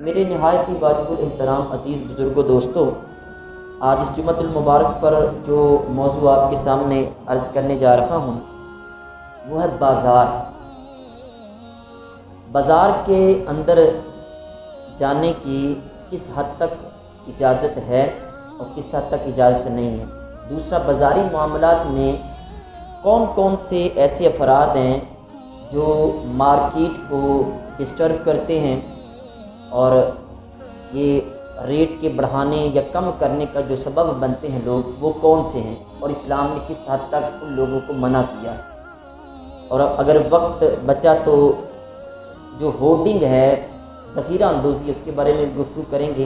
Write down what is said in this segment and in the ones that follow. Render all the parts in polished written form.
میرے نہایت ہی واجب الاحترام عزیز بزرگوں دوستوں، آج اس جمعۃ المبارک پر جو موضوع آپ کے سامنے عرض کرنے جا رہا ہوں وہ ہے بازار کے اندر جانے کی کس حد تک اجازت ہے اور کس حد تک اجازت نہیں ہے۔ دوسرا، بازاری معاملات میں کون کون سے ایسے افراد ہیں جو مارکیٹ کو ڈسٹرب کرتے ہیں اور یہ ریٹ کے بڑھانے یا کم کرنے کا جو سبب بنتے ہیں لوگ، وہ کون سے ہیں اور اسلام نے کس حد تک ان لوگوں کو منع کیا ہے۔ اور اگر وقت بچا تو جو ہورڈنگ ہے، ذخیرہ اندوزی، اس کے بارے میں گفتگو کریں گے۔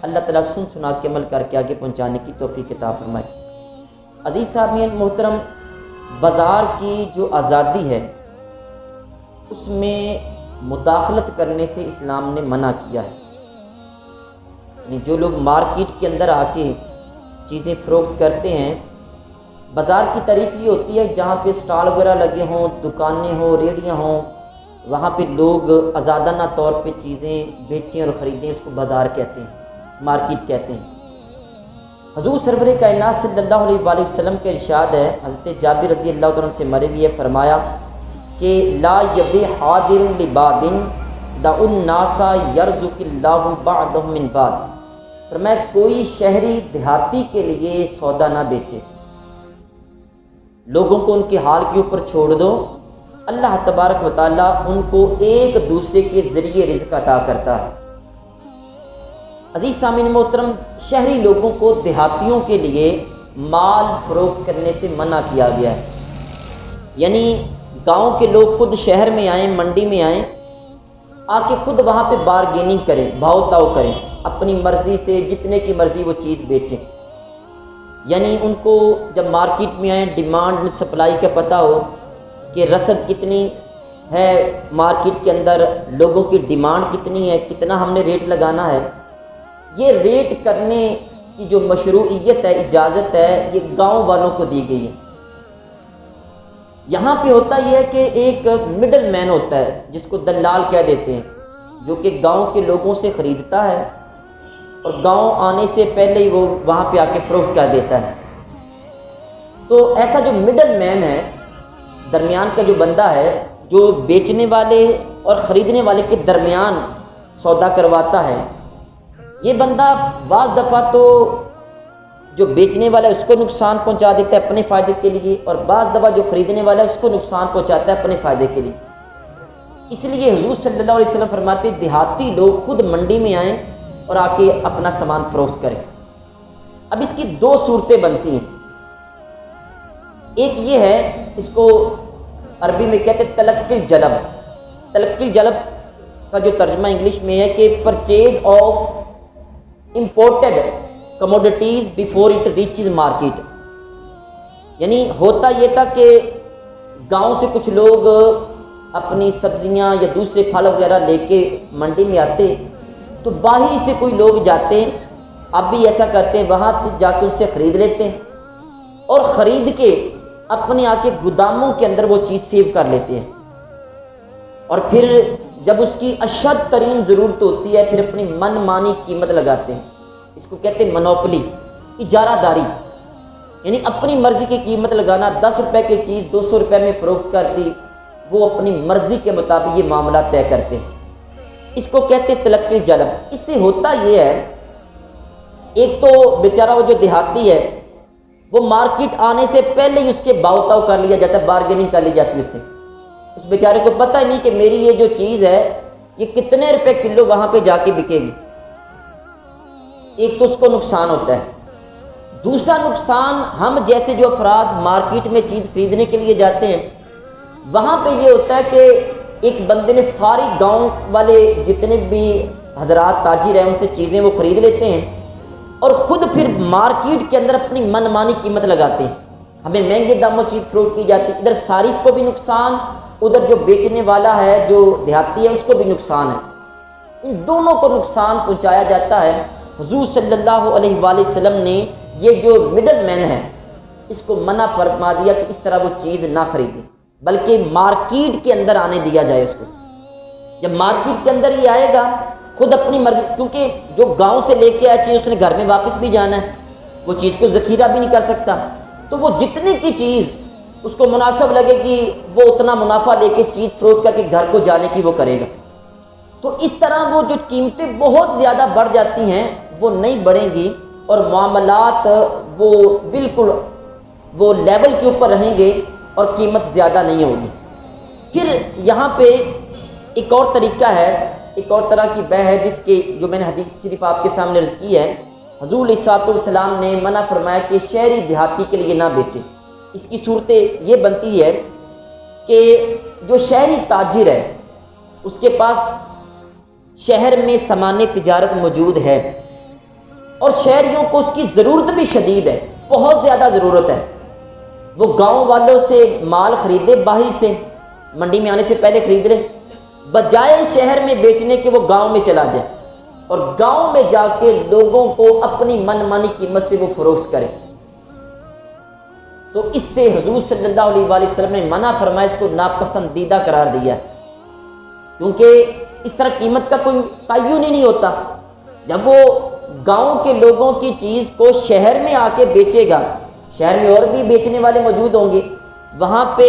اللہ تعالیٰ سن سنا کے عمل کر کے آگے پہنچانے کی توفیق عطا فرمائے۔ عزیز سامعین محترم، بازار کی جو آزادی ہے اس میں مداخلت کرنے سے اسلام نے منع کیا ہے۔ یعنی جو لوگ مارکیٹ کے اندر آ کے چیزیں فروخت کرتے ہیں، بازار کی تعریف یہ ہوتی ہے جہاں پہ اسٹال وغیرہ لگے ہوں، دکانیں ہوں، ریڑیاں ہوں، وہاں پہ لوگ آزادانہ طور پہ چیزیں بیچیں اور خریدیں، اس کو بازار کہتے ہیں، مارکیٹ کہتے ہیں۔ حضور سرور کائنات صلی اللہ علیہ وآلہ وسلم کے ارشاد ہے، حضرت جابر رضی اللہ عنہ سے مروی ہے، فرمایا کہ لا یبیع حاضر لباد دع الناس یرزق اللہ بعضهم من بعض، فرمایا کوئی شہری دیہاتی کے لیے سودا نہ بیچے، لوگوں کو ان کے حال کے اوپر چھوڑ دو، اللہ تبارک و تعالیٰ ان کو ایک دوسرے کے ذریعے رزق عطا کرتا ہے۔ عزیز سامعین محترم، شہری لوگوں کو دیہاتیوں کے لیے مال فروخت کرنے سے منع کیا گیا ہے۔ یعنی گاؤں کے لوگ خود شہر میں آئیں، منڈی میں آئیں، آ کے خود وہاں پہ بارگیننگ کریں، بھاؤ تاؤ کریں، اپنی مرضی سے جتنے کی مرضی وہ چیز بیچیں۔ یعنی ان کو جب مارکیٹ میں آئیں، ڈیمانڈ سپلائی کا پتہ ہو کہ رسد کتنی ہے مارکیٹ کے اندر، لوگوں کی ڈیمانڈ کتنی ہے، کتنا ہم نے ریٹ لگانا ہے۔ یہ ریٹ کرنے کی جو مشروعیت ہے، اجازت ہے، یہ گاؤں والوں کو دی گئی ہے۔ یہاں پہ ہوتا یہ ہے کہ ایک مڈل مین ہوتا ہے جس کو دلال کہہ دیتے ہیں، جو کہ گاؤں کے لوگوں سے خریدتا ہے اور گاؤں آنے سے پہلے ہی وہ وہاں پہ آ کے فروخت کر دیتا ہے۔ تو ایسا جو مڈل مین ہے، درمیان کا جو بندہ ہے، جو بیچنے والے اور خریدنے والے کے درمیان سودا کرواتا ہے، یہ بندہ بعض دفعہ تو جو بیچنے والا ہے اس کو نقصان پہنچا دیتا ہے اپنے فائدے کے لیے، اور بعض دفعہ جو خریدنے والا ہے اس کو نقصان پہنچاتا ہے اپنے فائدے کے لیے۔ اس لیے حضور صلی اللہ علیہ وسلم فرماتے دیہاتی لوگ خود منڈی میں آئیں اور آ کے اپنا سامان فروخت کریں۔ اب اس کی دو صورتیں بنتی ہیں۔ ایک یہ ہے، اس کو عربی میں کہتے ہیں تلقی الجلب۔ تلقی الجلب کا جو ترجمہ انگلش میں ہے کہ purchase of imported commodities before it reaches market. یعنی ہوتا یہ تھا کہ گاؤں سے کچھ لوگ اپنی سبزیاں یا دوسرے پھل وغیرہ لے کے منڈی میں آتے، تو باہر سے کوئی لوگ جاتے، اب بھی ایسا کرتے ہیں، وہاں جا کے ان سے خرید لیتے ہیں اور خرید کے اپنے آ کے گوداموں کے اندر وہ چیز سیو کر لیتے ہیں، اور پھر جب اس کی اشد ترین ضرورت ہوتی ہے پھر اپنی من مانی قیمت لگاتے ہیں۔ اس کو کہتے ہیں منوپلی، اجارہ داری، یعنی اپنی مرضی کی قیمت لگانا۔ 10 روپے کی چیز 200 روپے میں فروخت کر دی، وہ اپنی مرضی کے مطابق یہ معاملہ طے کرتے ہیں۔ اس کو کہتے ہیں تلقی الجلب۔ اس سے ہوتا یہ ہے، ایک تو بیچارہ وہ جو دیہاتی ہے، وہ مارکیٹ آنے سے پہلے ہی اس کے بھاؤ تاؤ کر لیا جاتا ہے، بارگیننگ کر لی جاتی ہے اس سے۔ اس بیچارے کو پتہ ہی نہیں کہ میری یہ جو چیز ہے یہ کتنے روپے کلو وہاں پہ جا کے بکے گی۔ ایک تو اس کو نقصان ہوتا ہے۔ دوسرا نقصان، ہم جیسے جو افراد مارکیٹ میں چیز خریدنے کے لیے جاتے ہیں، وہاں پہ یہ ہوتا ہے کہ ایک بندے نے ساری گاؤں والے جتنے بھی حضرات تاجر ہیں ان سے چیزیں وہ خرید لیتے ہیں اور خود پھر مارکیٹ کے اندر اپنی من مانی قیمت لگاتے ہیں۔ ہمیں مہنگے داموں چیز فروخت کی جاتی ہے، ادھر صارف کو بھی نقصان، ادھر جو بیچنے والا ہے جو دیہاتی ہے اس کو بھی نقصان ہے۔ ان دونوں کو نقصان پہنچایا جاتا ہے۔ حضور صلی اللہ علیہ وآلہ وسلم نے یہ جو مڈل مین ہے اس کو منع فرما دیا کہ اس طرح وہ چیز نہ خریدے، بلکہ مارکیٹ کے اندر آنے دیا جائے اس کو۔ جب مارکیٹ کے اندر یہ آئے گا خود اپنی مرضی، کیونکہ جو گاؤں سے لے کے آیا چیز اس نے گھر میں واپس بھی جانا ہے، وہ چیز کو ذخیرہ بھی نہیں کر سکتا، تو وہ جتنے کی چیز اس کو مناسب لگے گی وہ اتنا منافع لے کے چیز فروخت کر کے گھر کو جانے کی وہ کرے گا۔ تو اس طرح وہ جو قیمتیں بہت زیادہ بڑھ جاتی ہیں وہ نہیں بڑھیں گی، اور معاملات وہ بالکل وہ لیول کے اوپر رہیں گے اور قیمت زیادہ نہیں ہوگی۔ پھر یہاں پہ ایک اور طریقہ ہے، ایک اور طرح کی بے ہے جس کے جو میں نے حدیث شریف آپ کے سامنے عرض کی ہے۔ حضور علیہ الصلوۃ والسلام نے منع فرمایا کہ شہری دیہاتی کے لیے نہ بیچے۔ اس کی صورت یہ بنتی ہے کہ جو شہری تاجر ہے اس کے پاس شہر میں سامان تجارت موجود ہے اور شہریوں کو اس کی ضرورت بھی شدید ہے، بہت زیادہ ضرورت ہے، وہ گاؤں والوں سے مال خریدے، باہر سے منڈی میں آنے سے پہلے خرید لے، بجائے شہر میں بیچنے کے وہ گاؤں میں چلا جائے اور گاؤں میں جا کے لوگوں کو اپنی من مانی قیمت سے وہ فروخت کرے۔ تو اس سے حضور صلی اللہ علیہ وآلہ وسلم نے منع فرمایا، اس کو ناپسندیدہ قرار دیا، کیونکہ اس طرح قیمت کا کوئی تعین ہی نہیں ہوتا۔ جب وہ گاؤں کے لوگوں کی چیز کو شہر میں آ کے بیچے گا، شہر میں اور بھی بیچنے والے موجود ہوں گے، وہاں پہ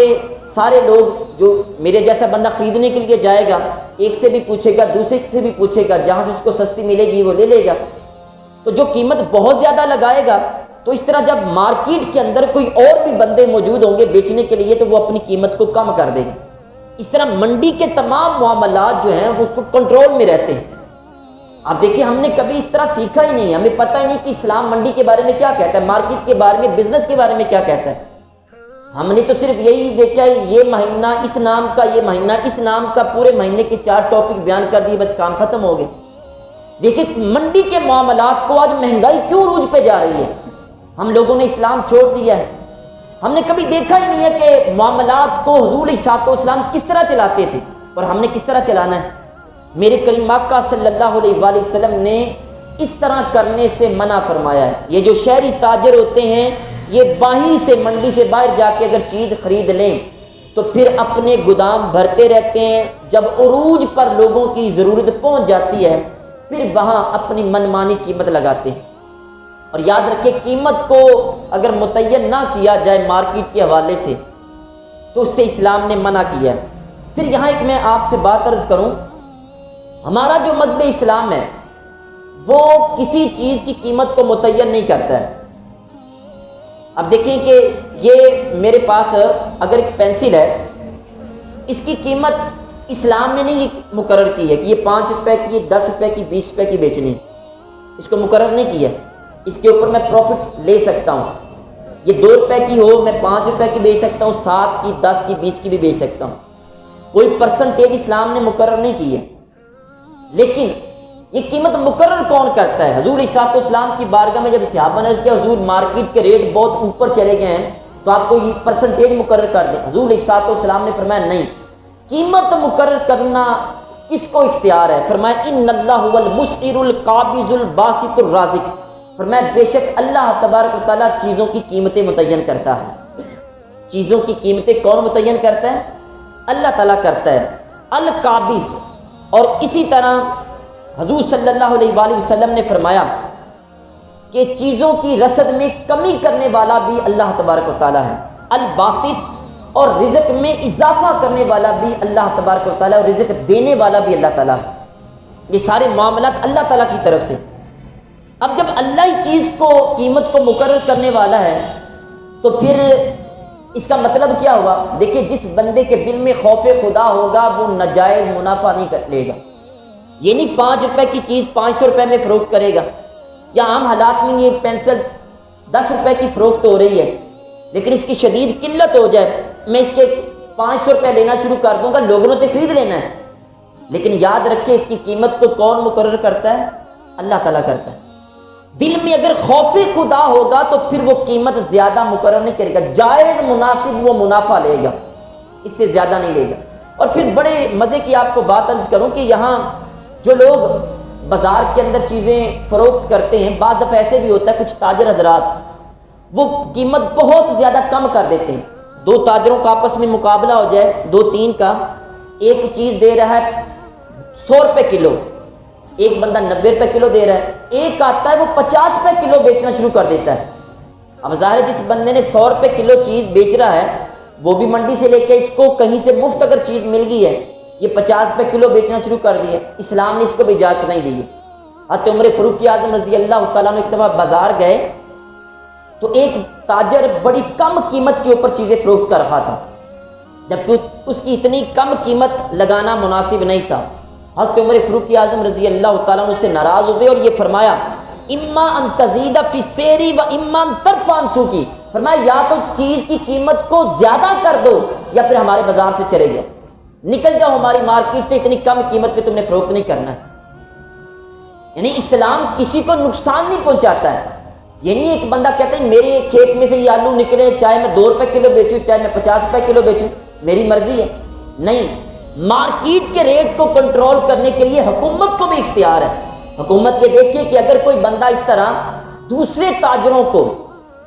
سارے لوگ جو میرے جیسا بندہ خریدنے کے لیے جائے گا، ایک سے بھی پوچھے گا، دوسرے سے بھی پوچھے گا، جہاں سے اس کو سستی ملے گی وہ لے لے گا، تو جو قیمت بہت زیادہ لگائے گا، تو اس طرح جب مارکیٹ کے اندر کوئی اور بھی بندے موجود ہوں گے بیچنے کے لیے تو وہ اپنی قیمت کو کم کر دے گا۔ اس طرح منڈی کے تمام معاملات جو ہیں وہ اس کو کنٹرول میں رہتے ہیں۔ آپ دیکھیں ہم نے کبھی اس طرح سیکھا ہی نہیں، ہمیں پتہ ہی نہیں کہ اسلام منڈی کے بارے میں کیا کہتا ہے، مارکیٹ کے بارے میں، بزنس کے بارے میں کیا کہتا ہے۔ ہم نے تو صرف یہی دیکھا ہے یہ مہینہ اس نام کا، یہ مہینہ اس نام کا، پورے مہینے کے 4 ٹاپک بیان کر دیے، بس کام ختم ہو گئے۔ دیکھیں منڈی کے معاملات کو آج مہنگائی کیوں عروج پہ جا رہی ہے، ہم لوگوں نے اسلام چھوڑ دیا ہے۔ ہم نے کبھی دیکھا ہی نہیں ہے کہ معاملات کو حضور علیہ الصلوۃ والسلام کس طرح چلاتے تھے اور ہم نے کس طرح چلانا ہے۔ میرے کریم آقا صلی اللہ علیہ وآلہ وسلم نے اس طرح کرنے سے منع فرمایا ہے۔ یہ جو شہری تاجر ہوتے ہیں یہ باہر سے منڈی سے باہر جا کے اگر چیز خرید لیں تو پھر اپنے گودام بھرتے رہتے ہیں، جب عروج پر لوگوں کی ضرورت پہنچ جاتی ہے پھر وہاں اپنی من مانی قیمت لگاتے ہیں۔ اور یاد رکھیں قیمت کو اگر متعین نہ کیا جائے مارکیٹ کے حوالے سے تو اس سے اسلام نے منع کیا ہے۔ پھر یہاں ایک میں آپ سے بات عرض کروں، ہمارا جو مذہب اسلام ہے وہ کسی چیز کی قیمت کو متعین نہیں کرتا ہے۔ اب دیکھیں کہ یہ میرے پاس اگر ایک پینسل ہے، اس کی قیمت اسلام نے نہیں مقرر کی ہے کہ یہ 5 روپے کی، 10 روپے کی، 20 روپے کی بیچنی ہے، اس کو مقرر نہیں کیا۔ اس کے اوپر میں پروفٹ لے سکتا ہوں، یہ 2 روپے کی ہو میں 5 روپے کی بیچ سکتا ہوں، 7 کی، 10 کی، 20 کی بھی بیچ سکتا ہوں، کوئی پرسنٹیج اسلام نے مقرر نہیں کی ہے۔ لیکن یہ قیمت مقرر کون کرتا ہے؟ حضور علیہ السلام کی بارگاہ میں جب صحابہ نے عرض کیا حضور مارکیٹ کے ریٹ بہت اوپر چلے گئے ہیں تو آپ کو یہ پرسنٹیج مقرر کر دیں، حضور علیہ السلام نے فرمایا نہیں، قیمت مقرر کرنا کس کو اختیار ہے؟ فرمایا ان اللہ هو المسعر القابض الباسط الرازق، فرمایا بے شک اللہ تبارک و تعالیٰ چیزوں کی قیمتیں متعین کرتا ہے۔ چیزوں کی قیمتیں کون متعین کرتا ہے؟ اللہ تعالیٰ کرتا ہے، القابض۔ اور اسی طرح حضور صلی اللہ علیہ وآلہ وسلم نے فرمایا کہ چیزوں کی رسد میں کمی کرنے والا بھی اللہ تبارک و تعالیٰ ہے، الباسط، اور رزق میں اضافہ کرنے والا بھی اللہ تبارک و تعالیٰ، اور رزق دینے والا بھی اللہ تعالیٰ ہے۔ یہ سارے معاملات اللہ تعالیٰ کی طرف سے۔ اب جب اللہ ہی چیز کو قیمت کو مقرر کرنے والا ہے تو پھر اس کا مطلب کیا ہوا؟ دیکھیں جس بندے کے دل میں خوف خدا ہوگا وہ ناجائز منافع نہیں لے گا۔ یہ نہیں 5 روپے کی چیز 500 روپے میں فروخت کرے گا، یا عام حالات میں یہ پینسل 10 روپے کی فروخت ہو رہی ہے لیکن اس کی شدید قلت ہو جائے، میں اس کے 500 روپے لینا شروع کر دوں گا، لوگوں نے تو خرید لینا ہے۔ لیکن یاد رکھیں اس کی قیمت کو کون مقرر کرتا ہے؟ اللہ تعالیٰ کرتا ہے۔ دل میں اگر خوف خدا ہوگا تو پھر وہ قیمت زیادہ مقرر نہیں کرے گا، جائز مناسب وہ منافع لے گا، اس سے زیادہ نہیں لے گا۔ اور پھر بڑے مزے کی آپ کو بات عرض کروں کہ یہاں جو لوگ بازار کے اندر چیزیں فروخت کرتے ہیں، بعض دفعہ ایسے بھی ہوتا ہے کچھ تاجر حضرات وہ قیمت بہت زیادہ کم کر دیتے ہیں۔ 2 تاجروں کا آپس میں مقابلہ ہو جائے، 2-3 کا، ایک چیز دے رہا ہے 100 روپے کلو، ایک بندہ 90 روپے کلو دے رہا ہے، ایک آتا ہے وہ 50 روپے کلو بیچنا شروع کر دیتا ہے۔ اب ظاہر ہے جس بندے نے 100 روپے کلو چیز بیچ رہا ہے، وہ بھی منڈی سے لے کے اس کو کہیں سے مفت اگر چیز مل گئی ہے، یہ 50 روپے کلو بیچنا شروع کر دیا، اسلام نے اس کو بھی اجازت نہیں دی ہے۔ حضرت عمر فاروق اعظم رضی اللہ تعالیٰ عنہ ایک دفعہ بازار گئے تو ایک تاجر بڑی کم قیمت کے اوپر چیزیں فروخت کر رہا تھا، جبکہ اس کی اتنی کم قیمت لگانا مناسب نہیں تھا۔ حضرت عمر فاروق اعظم رضی اللہ تعالیٰ عنہ سے ناراض ہوئے اور یہ فرمایا اما ان تزید فی سیری و اما ان ترفع عن سوقی، فرمایا یا تو چیز کی قیمت کو زیادہ کر دو یا پھر ہمارے بازار سے چلے جاؤ، نکل جاؤ ہماری مارکیٹ سے، اتنی کم قیمت پہ تم نے فروخت نہیں کرنا ہے۔ یعنی اسلام کسی کو نقصان نہیں پہنچاتا ہے۔ یہ نہیں ایک بندہ کہتا ہے میرے کھیت میں سے یہ آلو نکلے، چاہے میں 2 روپے کلو بیچوں چاہے میں 50 روپے کلو بیچوں، میری مرضی ہے۔ نہیں، مارکیٹ کے ریٹ کو کنٹرول کرنے کے لیے حکومت کو بھی اختیار ہے۔ حکومت یہ دیکھے کہ اگر کوئی بندہ اس طرح دوسرے تاجروں کو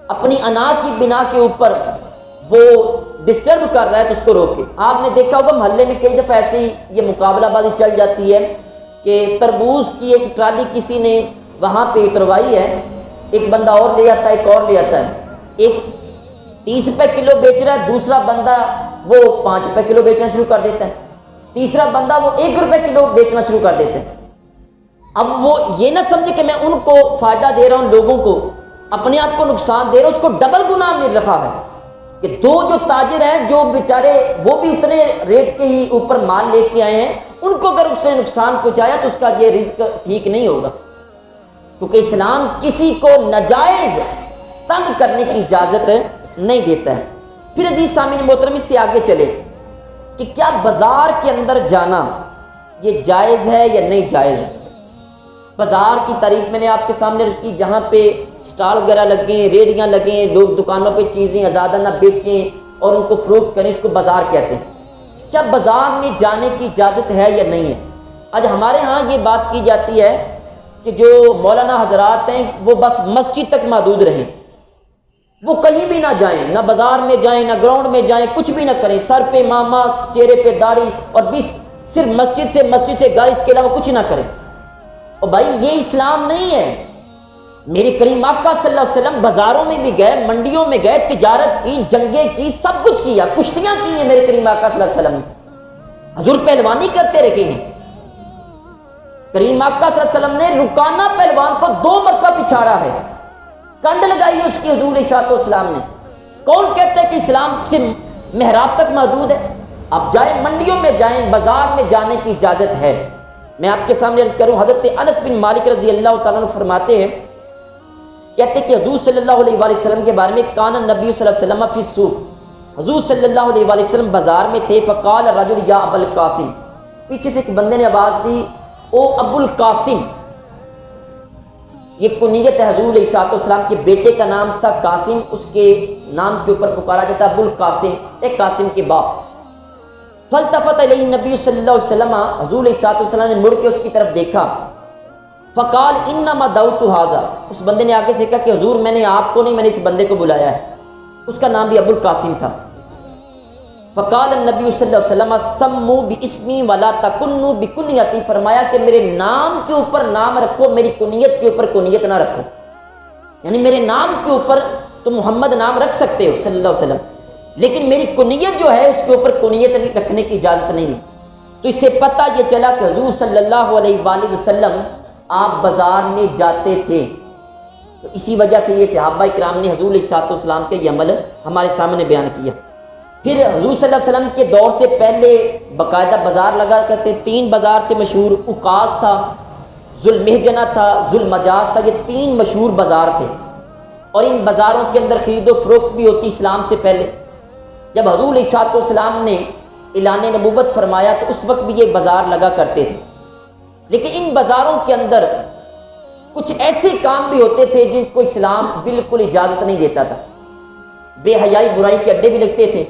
اپنی انا کی بنا کے اوپر وہ ڈسٹرب کر رہا ہے تو اس کو روکے۔ آپ نے دیکھا ہوگا محلے میں کئی دفعہ ایسی یہ مقابلہ بازی چل جاتی ہے کہ تربوز کی ایک ٹرالی کسی نے وہاں پہ اتروائی ہے، ایک بندہ اور لے آتا ہے، ایک اور لے آتا ہے، ایک 30 روپے کلو بیچ رہا ہے، دوسرا بندہ وہ 5 روپے کلو بیچنا شروع کر دیتا ہے، تیسرا بندہ وہ 1 روپے کلو بیچنا شروع کر دیتا ہے۔ اب وہ یہ نہ سمجھے کہ میں ان کو فائدہ دے رہا ہوں، لوگوں کو اپنے آپ کو نقصان دے رہا ہوں، اس کو ڈبل گناہ مل رہا ہے کہ دو جو تاجر ہیں جو بیچارے وہ بھی اتنے ریٹ کے ہی اوپر مال لے کے آئے ہیں، ان کو اگر اس سے نقصان پہنچایا تو اس کا یہ رزق ٹھیک نہیں ہوگا، کیونکہ اسلام کسی کو ناجائز تنگ کرنے کی اجازت نہیں دیتا ہے۔ پھر عزیز سامعین محترم اس سے آگے چلے کہ کیا بازار کے اندر جانا یہ جائز ہے یا نہیں جائز ہے۔ بازار کی تعریف میں نے آپ کے سامنے عرض کی، جہاں پہ سٹال وغیرہ لگیں، ریڑیاں لگیں، لوگ دکانوں پہ چیزیں آزادانہ بیچیں اور ان کو فروخت کریں، اس کو بازار کہتے ہیں۔ کیا بازار میں جانے کی اجازت ہے یا نہیں ہے؟ آج ہمارے ہاں یہ بات کی جاتی ہے کہ جو مولانا حضرات ہیں وہ بس مسجد تک محدود رہیں، وہ کہیں بھی نہ جائیں، نہ بازار میں جائیں، نہ گراؤنڈ میں جائیں، کچھ بھی نہ کریں، سر پہ ماما، چہرے پہ داڑھی، اور صرف مسجد سے گھر، اس کے علاوہ کچھ نہ کریں۔ اور بھائی یہ اسلام نہیں ہے۔ میرے کریم آقا صلی اللہ علیہ وسلم بازاروں میں بھی گئے، منڈیوں میں گئے، تجارت کی، جنگیں کی، سب کچھ کیا، کشتیاں کی ہیں میرے کریم آقا صلی اللہ علیہ وسلم نے، حضور پہلوانی کرتے رہے ہیں۔ کریم آقا صلی اللہ علیہ وسلم نے رکانہ پہلوان کو 2 مرتبہ پچھاڑا ہے، کنڈ لگائی ہے اس کی حضور علیہ السلام نے۔ کون کہتا ہے کہ اسلام سے محراب تک محدود ہے؟ آپ جائیں، منڈیوں میں جائیں، بازار میں جانے کی اجازت ہے۔ میں آپ کے سامنے عرض کروں، حضرت انس بن مالک رضی اللہ تعالیٰ عنہ فرماتے ہیں، کہتے کہ حضور صلی اللہ علیہ وآلہ وسلم کے بارے میں، کان نبی صلی اللہ علیہ وسلم فی السوق، حضور صلی اللہ علیہ وآلہ وسلم بازار میں تھے، فقال الرجل یا ابا القاسم، پیچھے سے ایک بندے نے آواز دی، او ابو القاسم۔ یہ کنیت ہے حضور علیہ السلام کے بیٹے کا نام تھا قاسم، اس کے نام کے اوپر پکارا جاتا ابو القاسم، ایک قاسم کے باپ۔ فالتفت الیہ النبی صلی اللہ علیہ وسلم، حضور علیہ السلام نے مڑ کے اس کی طرف دیکھا، فقال انما دعوت ھذا، اس بندے نے آگے سے کہا کہ حضور میں نے آپ کو نہیں، میں نے اس بندے کو بلایا ہے، اس کا نام بھی ابو القاسم تھا۔ فقال النبی صلی اللہ علیہ وسلم سموا باسمی ولا تکنوا بکنیتی، فرمایا کہ میرے نام کے اوپر نام رکھو، میری کنیت کے اوپر کنیت نہ رکھو، یعنی میرے نام کے اوپر تم محمد نام رکھ سکتے ہو صلی اللہ علیہ وسلم، لیکن میری کنیت جو ہے اس کے اوپر کنیت رکھنے کی اجازت نہیں ہے۔ تو اس سے پتہ یہ چلا کہ حضور صلی اللہ علیہ وآلہ وسلم آپ بازار میں جاتے تھے، تو اسی وجہ سے یہ صحابہ کرام نے حضور علیہ السلام کے یہ عمل ہمارے سامنے بیان کیا۔ پھر حضور صلی اللہ علیہ وسلم کے دور سے پہلے باقاعدہ بازار لگا کرتے، 3 بازار تھے مشہور، اقاص تھا، ذوالمحجنہ تھا، ذوالمجاز تھا، یہ 3 مشہور بازار تھے، اور ان بازاروں کے اندر خرید و فروخت بھی ہوتی اسلام سے پہلے۔ جب حضور علیہ السلام نے اعلان نبوت فرمایا تو اس وقت بھی یہ بازار لگا کرتے تھے، لیکن ان بازاروں کے اندر کچھ ایسے کام بھی ہوتے تھے جن کو اسلام بالکل اجازت نہیں دیتا تھا، بے حیائی برائی کے اڈے بھی لگتے تھے۔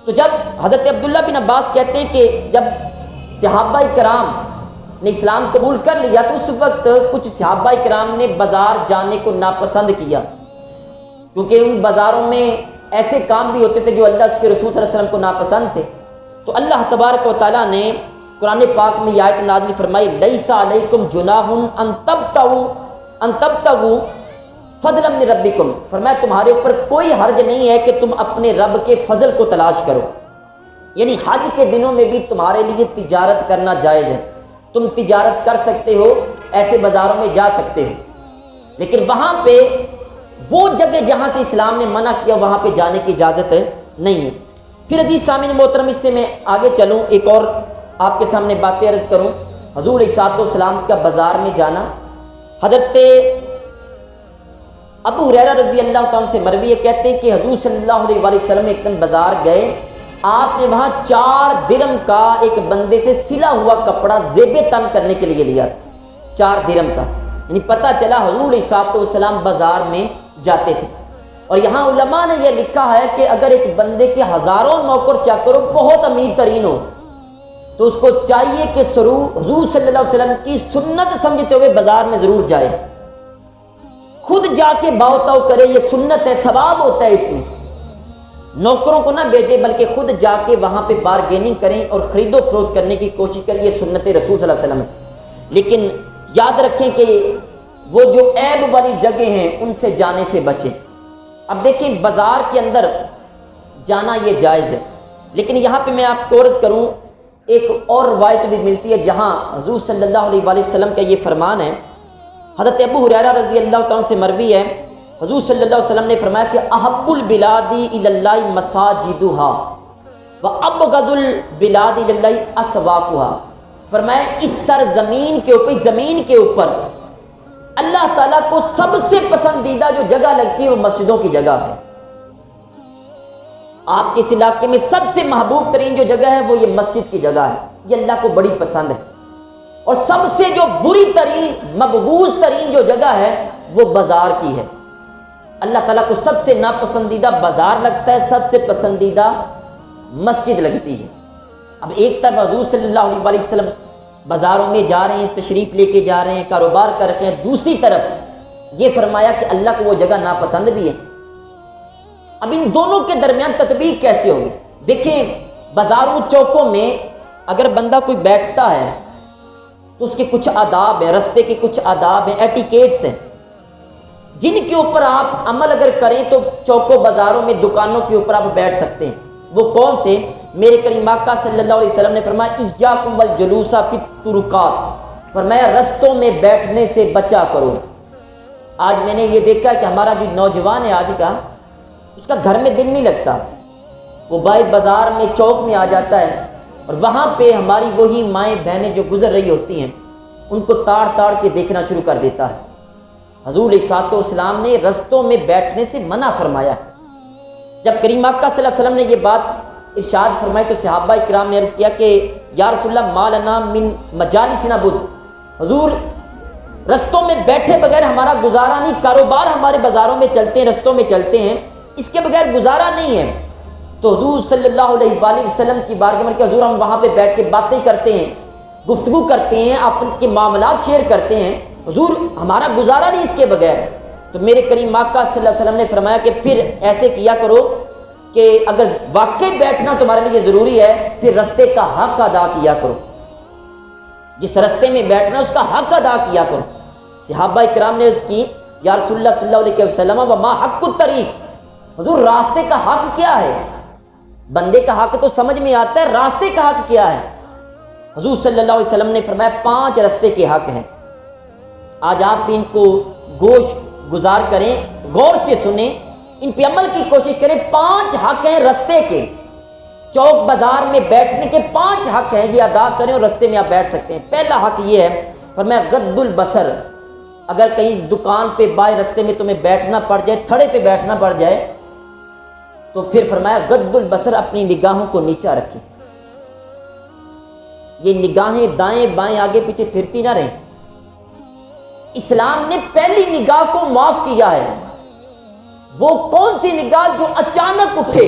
تو جب حضرت عبداللہ بن عباس کہتے ہیں کہ جب صحابہ کرام نے اسلام قبول کر لیا تو اس وقت کچھ صحابہ کرام نے بازار جانے کو ناپسند کیا، کیونکہ ان بازاروں میں ایسے کام بھی ہوتے تھے جو اللہ اس کے رسول صلی اللہ علیہ وسلم کو ناپسند تھے۔ تو اللہ تبارک و تعالیٰ نے قرآن پاک میں یہ آیت نازل فرمائی لیس علیکم جناح ان تبتغوا فضلا من ربکم، فرمایا تمہارے اوپر کوئی حرج نہیں ہے کہ تم اپنے رب کے فضل کو تلاش کرو، یعنی حج کے دنوں میں بھی تمہارے لیے تجارت کرنا جائز ہے، تم تجارت کر سکتے ہو، ایسے بازاروں میں جا سکتے ہو، لیکن وہاں پہ وہ جگہ جہاں سے اسلام نے منع کیا وہاں پہ جانے کی اجازت نہیں ہے۔ پھر عزیز سامعین محترم، اس سے میں آگے چلوں، ایک اور آپ کے سامنے باتیں عرض کروں۔ حضور علیہ السلام کا بازار میں جانا، حضرت ابو ہریرہ رضی اللہ تعالیٰ سے مروی ہے، کہتے ہیں کہ حضور صلی اللہ علیہ وآلہ وسلم ایک دن بازار گئے، آپ نے وہاں 4 درہم کا ایک بندے سے سلا ہوا کپڑا زیب تن کرنے کے لیے لیا تھا، 4 درہم کا، یعنی پتہ چلا حضور علیہ السلام بازار میں جاتے تھے۔ اور یہاں علماء نے یہ لکھا ہے کہ اگر ایک بندے کے ہزاروں نوکر چاکر بہت امیر ترین ہو تو اس کو چاہیے کہ حضور صلی اللہ علیہ وسلم کی سنت سمجھتے ہوئے بازار میں ضرور جائے، خود جا کے باؤ تاؤ کرے، یہ سنت ہے، ثواب ہوتا ہے اس میں، نوکروں کو نہ بھیجے بلکہ خود جا کے وہاں پہ بارگیننگ کریں اور خرید و فروخت کرنے کی کوشش کریں، یہ سنت رسول صلی اللہ علیہ وسلم ہے۔ لیکن یاد رکھیں کہ وہ جو عیب والی جگہ ہیں ان سے جانے سے بچیں۔ اب دیکھیں بازار کے اندر جانا یہ جائز ہے، لیکن یہاں پہ میں آپ کو عرض کروں ایک اور روایت بھی ملتی ہے جہاں حضور صلی اللہ علیہ وآلہ وسلم کا یہ فرمان ہے، حضرت ابو ہریرہ رضی اللہ تعالیٰ سے مروی ہے، حضور صلی اللہ علیہ وسلم نے فرمایا کہ احب البلاد الی اللہ مساجدها وابغض البلاد الی اللہ اسواقها، فرمایا اس سرزمین کے اوپر، زمین کے اوپر اللہ تعالیٰ کو سب سے پسندیدہ جو جگہ لگتی ہے وہ مسجدوں کی جگہ ہے۔ آپ کے اس علاقے میں سب سے محبوب ترین جو جگہ ہے وہ یہ مسجد کی جگہ ہے، یہ اللہ کو بڑی پسند ہے۔ اور سب سے جو بری ترین، مبغوض ترین جو جگہ ہے وہ بازار کی ہے، اللہ تعالیٰ کو سب سے ناپسندیدہ بازار لگتا ہے، سب سے پسندیدہ مسجد لگتی ہے۔ اب ایک طرف حضور صلی اللہ علیہ وآلہ وسلم بازاروں میں جا رہے ہیں، تشریف لے کے جا رہے ہیں، کاروبار کر رہے ہیں، دوسری طرف یہ فرمایا کہ اللہ کو وہ جگہ ناپسند بھی ہے۔ اب ان دونوں کے درمیان تطبیق کیسے ہوگی؟ دیکھیں بازاروں چوکوں میں اگر بندہ کوئی بیٹھتا ہے تو اس کے کچھ آداب ہیں، رستے کے کچھ آداب ہیں، ایٹیکیٹس ہیں، جن کے اوپر آپ عمل اگر کریں تو چوکوں بازاروں میں دکانوں کے اوپر آپ بیٹھ سکتے ہیں۔ وہ کون سے؟ میرے کریم آقا صلی اللہ علیہ وسلم نے فرمایا ایاکم والجلوس فی الطرقات، فرمایا رستوں میں بیٹھنے سے بچا کرو۔ آج میں نے یہ دیکھا کہ ہمارا جو نوجوان ہے آج کا، اس کا گھر میں دل نہیں لگتا، وہ باہر بازار میں چوک میں آ جاتا ہے اور وہاں پہ ہماری وہی مائیں بہنیں جو گزر رہی ہوتی ہیں ان کو تاڑ تاڑ کے دیکھنا شروع کر دیتا ہے۔ حضور علیہ السلام نے رستوں میں بیٹھنے سے منع فرمایا۔ جب کریم آقا صلی اللہ علیہ وسلم نے یہ بات ارشاد فرمائی تو صحابہ کرام نے عرض کیا کہ یا رسول اللہ ما لنا من مجالسنا بد، حضور رستوں میں بیٹھے بغیر ہمارا گزارا نہیں، کاروبار ہمارے بازاروں میں چلتے ہیں، رستوں میں چلتے ہیں، اس کے بغیر گزارا نہیں ہے۔ تو حضور صلی اللہ علیہ وآلہ وسلم کی بارگاہ میں کہ حضور ہم وہاں پہ بیٹھ کے باتیں کرتے ہیں، گفتگو کرتے ہیں، اپنے کے معاملات شیئر کرتے ہیں، حضور ہمارا گزارا نہیں اس کے بغیر۔ تو میرے کریم آقا صلی اللہ علیہ وسلم نے فرمایا کہ پھر ایسے کیا کرو کہ اگر واقعی بیٹھنا تمہارے لیے ضروری ہے پھر رستے کا حق ادا کیا کرو، جس رستے میں بیٹھنا اس کا حق ادا کیا کرو۔ صحابہ کرام نے عرض کی یا رسول اللہ صلی اللہ علیہ وسلم وما حق الطریق، حضور راستے کا حق کیا ہے؟ بندے کا حق تو سمجھ میں آتا ہے، راستے کا حق کیا ہے؟ حضور صلی اللہ علیہ وسلم نے فرمایا 5 رستے کے حق ہیں۔ آج آپ ان کو گوش گزار کریں، غور سے سنیں، ان پہ عمل کی کوشش کریں۔ 5 حق ہیں رستے کے، چوک بازار میں بیٹھنے کے 5 حق ہیں، یہ ادا کریں اور رستے میں آپ بیٹھ سکتے ہیں۔ پہلا حق یہ ہے فرمایا غض البصر، اگر کہیں دکان پہ بائیں رستے میں تمہیں بیٹھنا پڑ جائے، تھڑے پہ بیٹھنا پڑ جائے تو پھر فرمایا غض البصر، اپنی نگاہوں کو نیچا رکھیں، یہ نگاہیں دائیں بائیں آگے پیچھے پھرتی نہ رہیں۔ اسلام نے پہلی نگاہ کو معاف کیا ہے، وہ کون سی نگاہ جو اچانک اٹھے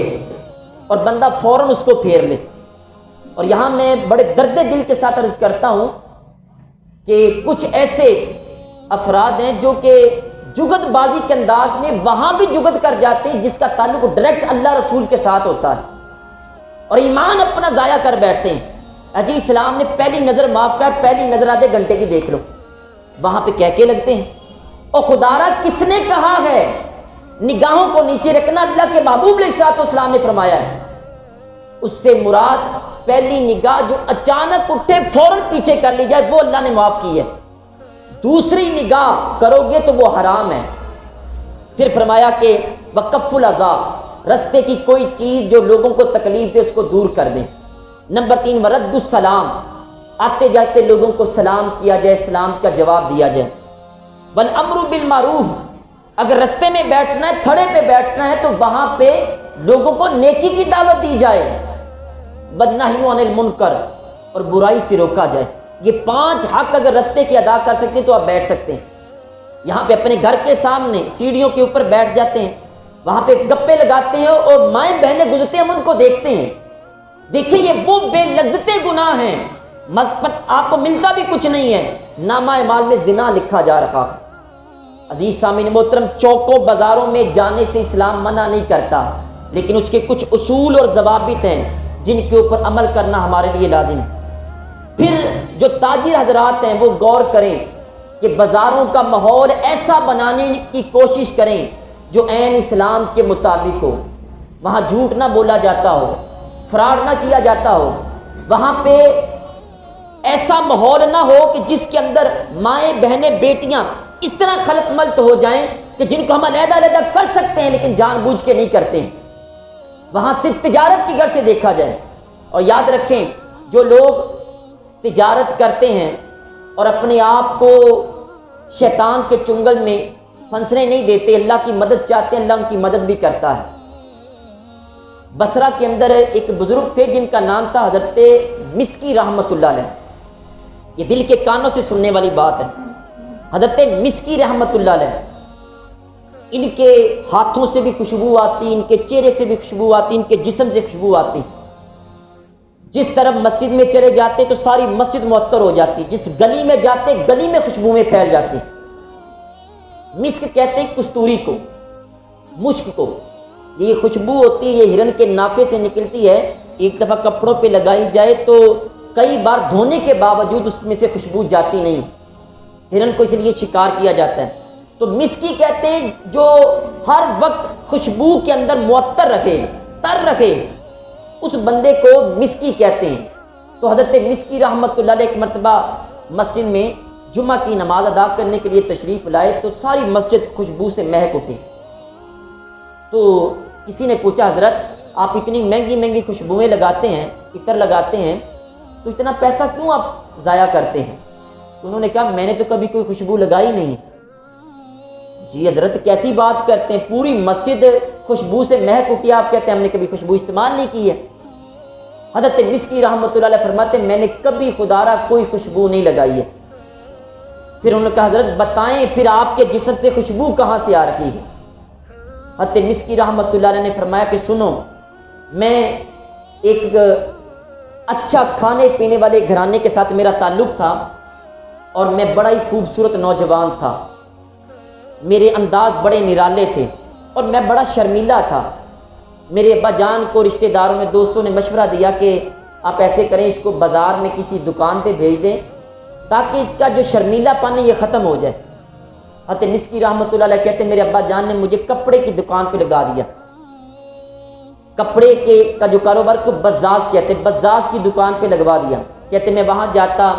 اور بندہ فوراً اس کو پھیر لے۔ اور یہاں میں بڑے درد دل کے ساتھ عرض کرتا ہوں کہ کچھ ایسے افراد ہیں جو کہ جگت بازی کے انداز میں وہاں بھی جگت کر جاتے ہیں جس کا تعلق ڈائریکٹ اللہ رسول کے ساتھ ہوتا ہے، اور ایمان اپنا ضائع کر بیٹھتے ہیں۔ اجی اسلام نے پہلی نظر معاف کر، پہلی نظر آدھے گھنٹے کی دیکھ لو، وہاں پہ کہہ کے لگتے ہیں۔ اور خدارا کس نے کہا ہے نگاہوں کو نیچے رکھنا؟ اللہ کے محبوب علیہ السلام نے فرمایا ہے۔ اس سے مراد پہلی نگاہ جو اچانک اٹھے فوراً پیچھے کر لی جائے وہ اللہ نے معاف کی ہے، دوسری نگاہ کرو گے تو وہ حرام ہے۔ پھر فرمایا کہ وقف العذاب، رستے کی کوئی چیز جو لوگوں کو تکلیف دے اس کو دور کر دیں۔ نمبر 3 ورد السلام، آتے جاتے لوگوں کو سلام کیا جائے، سلام کا جواب دیا جائے۔ والامر بالمعروف، اگر رستے میں بیٹھنا ہے، تھڑے پہ بیٹھنا ہے تو وہاں پہ لوگوں کو نیکی کی دعوت دی جائے۔ والنہی عن المنکر، اور برائی سے روکا جائے۔ یہ 5 حق اگر رستے کے ادا کر سکتے ہیں تو آپ بیٹھ سکتے ہیں۔ یہاں پہ اپنے گھر کے سامنے سیڑھیوں کے اوپر بیٹھ جاتے ہیں، وہاں پہ گپے لگاتے ہیں اور مائیں بہنیں گزرتے ہیں، ہم ان کو دیکھتے ہیں۔ دیکھیں یہ وہ بے لذت گناہ ہیں، آپ کو ملتا بھی کچھ نہیں ہے، نامہ اعمال میں زنا لکھا جا رہا ہے۔ عزیز سامعین محترم، چوکوں بازاروں میں جانے سے اسلام منع نہیں کرتا، لیکن اس کے کچھ اصول اور ضوابط ہیں جن کے اوپر عمل کرنا ہمارے لیے لازم ہے۔ پھر جو تاجر حضرات ہیں وہ غور کریں کہ بازاروں کا ماحول ایسا بنانے کی کوشش کریں جو عین اسلام کے مطابق ہو، وہاں جھوٹ نہ بولا جاتا ہو، فراڈ نہ کیا جاتا ہو، وہاں پہ ایسا ماحول نہ ہو کہ جس کے اندر مائیں بہنیں بیٹیاں اس طرح خلط ملط ہو جائیں کہ جن کو ہم علیحدہ علیحدہ کر سکتے ہیں لیکن جان بوجھ کے نہیں کرتے ہیں، وہاں صرف تجارت کی غرض سے دیکھا جائے۔ اور یاد رکھیں جو لوگ تجارت کرتے ہیں اور اپنے آپ کو شیطان کے چنگل میں پھنسنے نہیں دیتے، اللہ کی مدد چاہتے ہیں، اللہ ان کی مدد بھی کرتا ہے۔ بصرہ کے اندر ایک بزرگ تھے جن کا نام تھا حضرت مسکی رحمۃ اللہ علیہ، یہ دل کے کانوں سے سننے والی بات ہے۔ حضرت مسکی رحمۃ اللہ علیہ، ان کے ہاتھوں سے بھی خوشبو آتی، ان کے چہرے سے بھی خوشبو آتی، ان کے جسم سے خوشبو آتی، جس طرف مسجد میں چلے جاتے تو ساری مسجد معطر ہو جاتی، جس گلی میں جاتے گلی میں خوشبو میں پھیل جاتی۔ مسک کہتے ہیں کستوری کو، مشک کو، یہ خوشبو ہوتی ہے، یہ ہرن کے نافے سے نکلتی ہے، ایک دفعہ کپڑوں پہ لگائی جائے تو کئی بار دھونے کے باوجود اس میں سے خوشبو جاتی نہیں، ہرن کو اس لیے شکار کیا جاتا ہے۔ تو مسکی کہتے ہیں جو ہر وقت خوشبو کے اندر معطر رکھے، تر رکھے، اس بندے کو مسکی کہتے ہیں۔ تو حضرت مسکی رحمۃ اللہ علیہ ایک مرتبہ مسجد میں جمعہ کی نماز ادا کرنے کے لیے تشریف لائے تو ساری مسجد خوشبو سے مہک اٹھی۔ تو کسی نے پوچھا حضرت آپ اتنی مہنگی مہنگی خوشبوئیں لگاتے ہیں، عطر لگاتے ہیں، تو اتنا پیسہ کیوں آپ ضائع کرتے ہیں؟ تو انہوں نے کہا میں نے تو کبھی کوئی خوشبو لگائی نہیں۔ جی حضرت کیسی بات کرتے ہیں، پوری مسجد خوشبو سے مہک اٹھی، آپ کہتے ہیں ہم نے کبھی خوشبو استعمال نہیں کی ہے۔ حضرت مسکی رحمۃ اللہ علیہ فرماتے ہیں میں نے کبھی خدا را کوئی خوشبو نہیں لگائی ہے۔ پھر انہوں نے کہا حضرت بتائیں پھر آپ کے جسم سے خوشبو کہاں سے آ رہی ہے؟ حضرت مسکی رحمۃ اللہ علیہ نے فرمایا کہ سنو، میں ایک اچھا کھانے پینے والے گھرانے کے ساتھ میرا تعلق تھا اور میں بڑا ہی خوبصورت نوجوان تھا، میرے انداز بڑے نرالے تھے اور میں بڑا شرمیلا تھا۔ میرے ابا جان کو رشتہ داروں نے، دوستوں نے مشورہ دیا کہ آپ ایسے کریں اس کو بازار میں کسی دکان پہ بھیج دیں تاکہ اس کا جو شرمیلا پن ہے یہ ختم ہو جائے۔ حضرت مسکی رحمۃ اللہ علیہ کہتے ہیں میرے ابا جان نے مجھے کپڑے کی دکان پہ لگا دیا، کپڑے کا جو کاروبار کو بزاز کہتے ہیں، بزاز کی دکان پہ لگوا دیا۔ کہتے میں وہاں جاتا،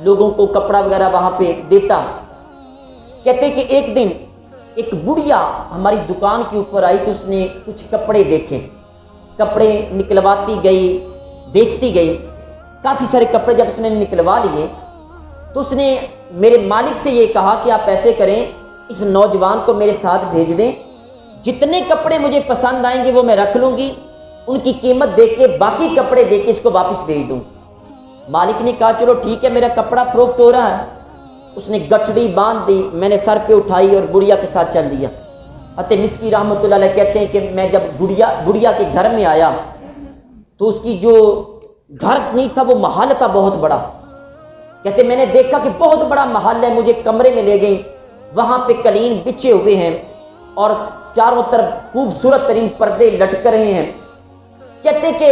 لوگوں کو کپڑا وغیرہ وہاں پہ دیتا۔ کہتے کہ ایک دن ایک بڑھیا ہماری دکان کے اوپر آئی تو اس نے کچھ کپڑے دیکھے، کپڑے نکلواتی گئی، دیکھتی گئی، کافی سارے کپڑے جب اس نے نکلوا لیے تو اس نے میرے مالک سے یہ کہا کہ آپ ایسے کریں اس نوجوان کو میرے ساتھ بھیج دیں، جتنے کپڑے مجھے پسند آئیں گے وہ میں رکھ لوں گی، ان کی قیمت دے کے باقی کپڑے دے کے اس کو واپس بھیج دوں گی۔ مالک نے کہا چلو ٹھیک ہے میرا کپڑا فروخت ہو رہا ہے۔ اس نے گٹھڑی باندھ دی، میں نے سر پہ اٹھائی اور گڑیا کے ساتھ چل دیا۔ حضرت مسکی رحمۃ اللہ علیہ کہتے ہیں کہ میں جب گڑیا کے گھر میں آیا تو اس کی جو گھر نہیں تھا وہ محل تھا بہت بڑا۔ کہتے میں نے دیکھا کہ بہت بڑا محل ہے، مجھے کمرے میں لے گئیں، وہاں پہ قالین بچھے ہوئے ہیں اور چاروں طرف خوبصورت ترین پردے لٹک رہے ہیں۔ کہتے کہ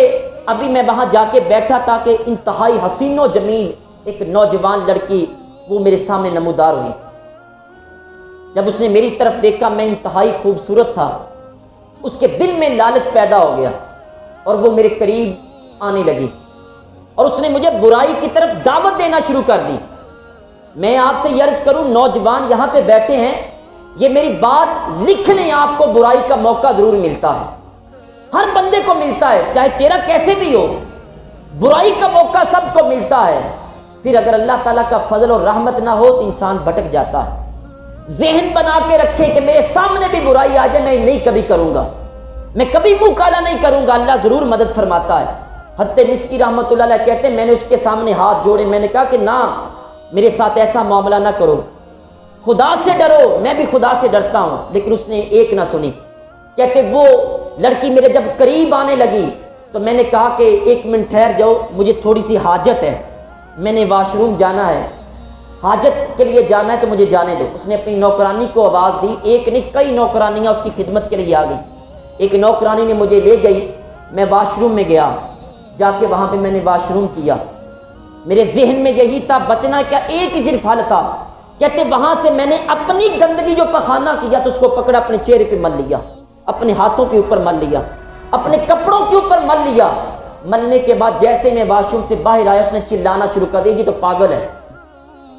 ابھی میں وہاں جا کے بیٹھا تھا کہ انتہائی حسین و جمیل ایک نوجوان لڑکی وہ میرے سامنے نمودار ہوئی۔ جب اس نے میری طرف دیکھا، میں انتہائی خوبصورت تھا، اس کے دل میں لالچ پیدا ہو گیا اور وہ میرے قریب آنے لگی اور اس نے مجھے برائی کی طرف دعوت دینا شروع کر دی۔ میں آپ سے یہ عرض کروں، نوجوان یہاں پہ بیٹھے ہیں، یہ میری بات لکھ لیں، آپ کو برائی کا موقع ضرور ملتا ہے، ہر بندے کو ملتا ہے، چاہے چہرہ کیسے بھی ہو، برائی کا موقع سب کو ملتا ہے۔ پھر اگر اللہ تعالیٰ کا فضل اور رحمت نہ ہو تو انسان بھٹک جاتا ہے۔ ذہن بنا کے رکھے کہ میرے سامنے بھی برائی آ جائے، میں نہیں کبھی کروں گا، میں کبھی منہ کالا نہیں کروں گا، اللہ ضرور مدد فرماتا ہے۔ حضرت مسکی رحمۃ اللہ علیہ کہتے ہیں میں نے اس کے سامنے ہاتھ جوڑے، میں نے کہا کہ نہ، میرے ساتھ ایسا معاملہ نہ کرو، خدا سے ڈرو، میں بھی خدا سے ڈرتا ہوں، لیکن اس نے ایک نہ سنی۔ کہتے وہ لڑکی میرے جب قریب آنے لگی تو میں نے کہا کہ 1 منٹ ٹھہر جاؤ، مجھے تھوڑی سی حاجت ہے، میں نے واش روم جانا ہے، حاجت کے لیے جانا ہے تو مجھے جانے دو۔ اس نے اپنی نوکرانی کو آواز دی، ایک نہیں کئی نوکرانیاں اس کی خدمت کے لیے آ گئی۔ ایک نوکرانی نے مجھے لے گئی، میں واش روم میں گیا، جا کے وہاں پہ میں نے واش روم کیا، میرے ذہن میں یہی تھا بچنا کیا، ایک ہی صرف حل تھا۔ کہتے وہاں سے میں نے اپنی گندگی جو پخانہ کیا تو اس کو پکڑا، اپنے چہرے پہ مل لیا، اپنے ہاتھوں کے اوپر مل لیا، اپنے کپڑوں کے اوپر مل لیا۔ ملنے کے بعد جیسے میں واش روم سے باہر آیا اس نے چلانا شروع کر دیا، یہ تو پاگل ہے۔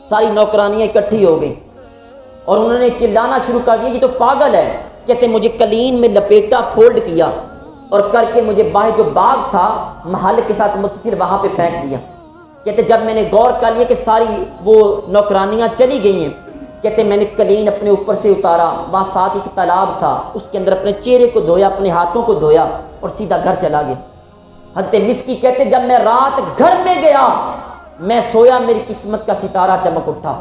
ساری نوکرانیاں اکٹھی ہو گئی اور انہوں نے چلانا شروع کر دیا، یہ تو پاگل ہے۔ کہتے مجھے قلین میں لپیٹا، فولڈ کیا اور کر کے مجھے باہر جو باغ تھا محل کے ساتھ متصل وہاں پہ پھینک دیا۔ کہتے جب میں نے غور کر لیا کہ ساری وہ نوکرانیاں چلی گئی ہیں، کہتے میں نے قلین اپنے اوپر سے اتارا، وہاں ساتھ ایک تالاب تھا، اس کے اندر اپنے چہرے کو دھویا، اپنے ہاتھوں کو دھویا اور سیدھا گھر چلا گیا۔ حضرت مسکی کہتے جب میں رات گھر میں گیا، میں سویا، میری قسمت کا ستارہ چمک اٹھا۔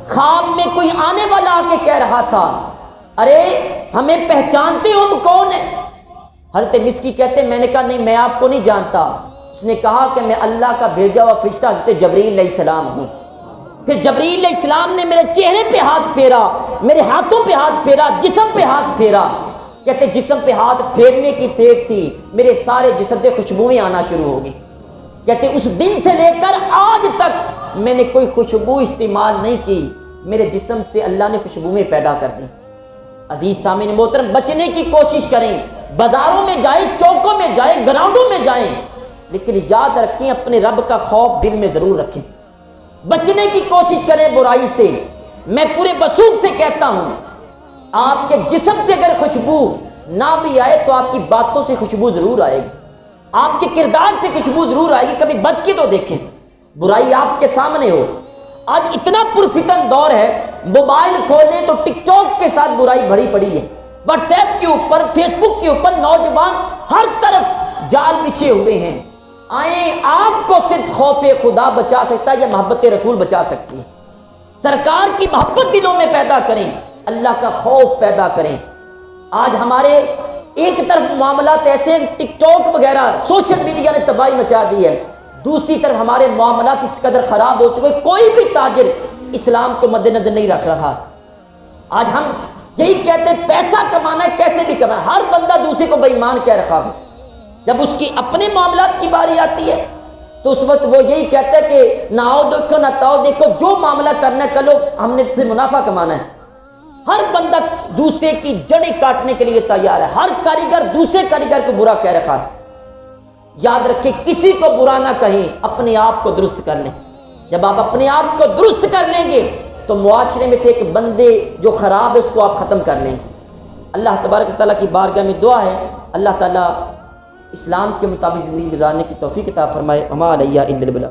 خواب میں کوئی آنے والا آ کے کہہ رہا تھا ارے ہمیں پہچانتے ہو، ہم کون ہیں؟ حضرت مسکی کہتے میں نے کہا نہیں، میں آپ کو نہیں جانتا۔ اس نے کہا کہ میں اللہ کا بھیجا ہوا فرشتہ حضرت جبرائیل علیہ السلام ہوں۔ پھر جبرائیل علیہ السلام نے میرے چہرے پہ ہاتھ پھیرا، میرے ہاتھوں پہ ہاتھ پھیرا، جسم پہ ہاتھ پھیرا۔ کہتے جسم پہ ہاتھ پھیرنے کی دیر تھی، میرے سارے جسم سے خوشبوئیں آنا شروع ہو گئی۔ کہتے اس دن سے لے کر آج تک میں نے کوئی خوشبو استعمال نہیں کی، میرے جسم سے اللہ نے خوشبوئیں پیدا کر دی۔ عزیز سامعین محترم، بچنے کی کوشش کریں، بازاروں میں جائیں، چوکوں میں جائیں، گراؤنڈوں میں جائیں، لیکن یاد رکھیں اپنے رب کا خوف دل میں ضرور رکھیں، بچنے کی کوشش کریں برائی سے۔ میں پورے وثوق سے کہتا ہوں، آپ کے جسم سے اگر خوشبو نہ بھی آئے تو آپ کی باتوں سے خوشبو ضرور آئے گی، آپ کے کردار سے خوشبو ضرور آئے گی۔ کبھی بد کی تو دیکھیں، برائی آپ کے سامنے ہو۔ آج اتنا پرفتن دور ہے، موبائل کھولیں تو ٹک ٹاک کے ساتھ برائی بھری پڑی ہے، واٹس ایپ کے اوپر، فیس بک کے اوپر نوجوان ہر طرف جال بچھے ہوئے ہیں۔ آئیں، آپ کو صرف خوف خدا بچا سکتا ہے یا محبت رسول بچا سکتی ہے۔ سرکار کی محبت دلوں میں پیدا کریں، اللہ کا خوف پیدا کریں۔ آج ہمارے ایک طرف معاملات ایسے ہیں، ٹک ٹاک وغیرہ سوشل میڈیا نے تباہی مچا دی ہے، دوسری طرف ہمارے معاملات اس قدر خراب ہو چکے، کوئی بھی تاجر اسلام کو مد نظر نہیں رکھ رہا۔ آج ہم یہی کہتے ہیں پیسہ کمانا ہے، کیسے بھی کمانا، ہر بندہ دوسرے کو بے ایمان کہہ رکھا ہے۔ جب اس کی اپنے معاملات کی باری آتی ہے تو اس وقت وہ یہی کہتا ہے کہ نہ آؤ دیکھو نہ تاؤ دیکھو، جو معاملہ کرنا ہے کرو، ہم نے سے منافع کمانا ہے۔ ہر بندہ دوسرے کی جڑیں کاٹنے کے لیے تیار ہے، ہر کاریگر دوسرے کاریگر کو برا کہہ رکھا ہے۔ یاد رکھیں کسی کو برا نہ کہیں، اپنے آپ کو درست کر لیں۔ جب آپ اپنے آپ کو درست کر لیں گے تو معاشرے میں سے ایک بندے جو خراب ہے اس کو آپ ختم کر لیں گے۔ اللہ تبارک تعالیٰ کی بارگاہ میں دعا ہے اللہ تعالیٰ اسلام کے مطابق زندگی گزارنے کی توفیق عطا فرمائے۔ وما علیہ الا البلاغ۔